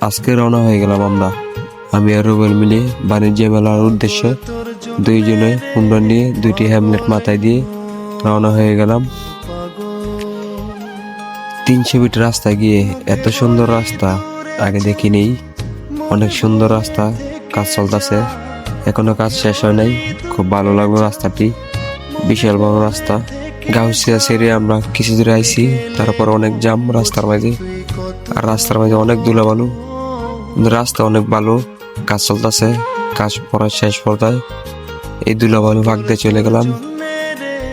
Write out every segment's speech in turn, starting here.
আজকে রওনা হয়ে গেলাম আমরা, আমি আর রুবেল মিলে বাণিজ্য মেলার উদ্দেশ্যে দুইজনে হুন্ডা নিয়ে দুইটি হ্যামলেট মাথায় দিয়ে রওনা হয়ে গেলাম। 300 ফিট রাস্তা গিয়ে এত সুন্দর রাস্তা আগে দেখি নেই। অনেক সুন্দর রাস্তা, কাজ চলতেছে, এখনো কাজ শেষ হয় নাই। খুব ভালো লাগলো রাস্তাটি, বিশাল বড় রাস্তা। গাউসিয়া ছেড়ে আমরা কিছু দূরে আইছি, তারপর অনেক জাম রাস্তার মাঝে, আর রাস্তার মাঝে অনেক ধুলাবালু। কিন্তু রাস্তা অনেক ভালো, কাজ চলতেছে, কাজ পড়ার শেষ পর্যায়ে। এই ধুলাবালু ভাগ দিয়ে চলে গেলাম।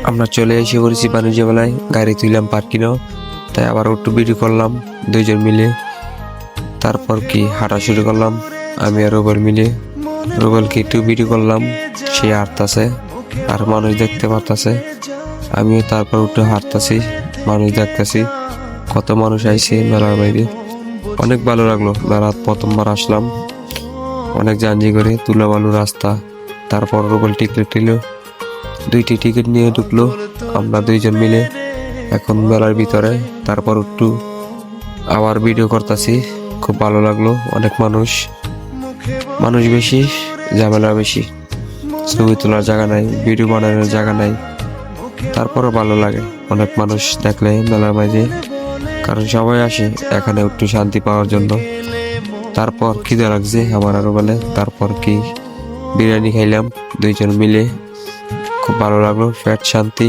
আমরা চলে এসে পড়েছি বাণিজ্য মেলায়, গাড়ি তুললাম পার্কিংও, তাই আবার একটু ভিডিও করলাম দুইজন মিলে। তারপর কি হাঁটা শুরু করলাম আমি আর রুবেল মিলে। রুবেলকে একটু ভিডিও করলাম, সে হাঁটতেছে আর মানুষ দেখতে পারতেছে। আমিও তারপর একটু হাঁটতেছি, মানুষ দেখতেছি, কত মানুষ আইছে মেলার বাইরে। অনেক ভালো লাগলো, মেলা প্রথমবার আসলাম। অনেক জানজি করে ধুলাবালু রাস্তা। তারপর রুবেল টিকিট নিল, 2টি টিকিট নিয়ে ঢুকলো আমরা দুইজন মিলে এখন মেলার ভিতরে। তারপর একটু আবার ভিডিও করতেছি, খুব ভালো লাগলো। অনেক মানুষ বেশি, ঝামেলা বেশি, ছবি তোলার জায়গা নাই, ভিডিও বানানোর জায়গা নাই। তারপরও ভালো লাগে অনেক মানুষ দেখলে মেলার মাঝে, কারণ সবাই আসে এখানে একটু শান্তি পাওয়ার জন্য। তারপর খিদে লাগছে আমার আরো বলে, তারপর কি বিরিয়ানি খাইলাম দুইজন মিলে, খুব ভালো লাগলো। পেট শান্তি,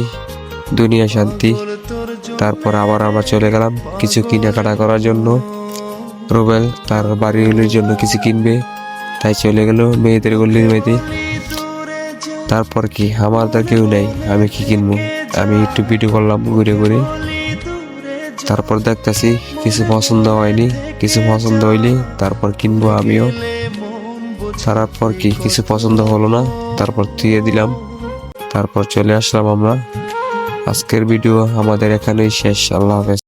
দুনিয়া শান্তি। তারপর আবার আমরা চলে গেলাম কিছু কেনাকাটা করার জন্য। রুবেল তার বাড়ির জন্য কিছু কিনবে, তাই চলে গেল মেয়েদের গল্লির মেয়েতে। তারপর কি আমার তো কেউ নেই, আমি কি কিনবো? আমি একটু ভিডিও করলাম ঘুরে ঘুরে। তারপর দেখতেছি কিছু পছন্দ হয়নি, কিছু পছন্দ হইলে তারপর কিনবো আমিও। তারপর কি কিছু পছন্দ হলো না, তারপর দিয়ে দিলাম। তারপর চলে আসলাম আমরা। আজকের ভিডিও আমাদের এখানেই শেষ। আল্লাহ হাফেজ।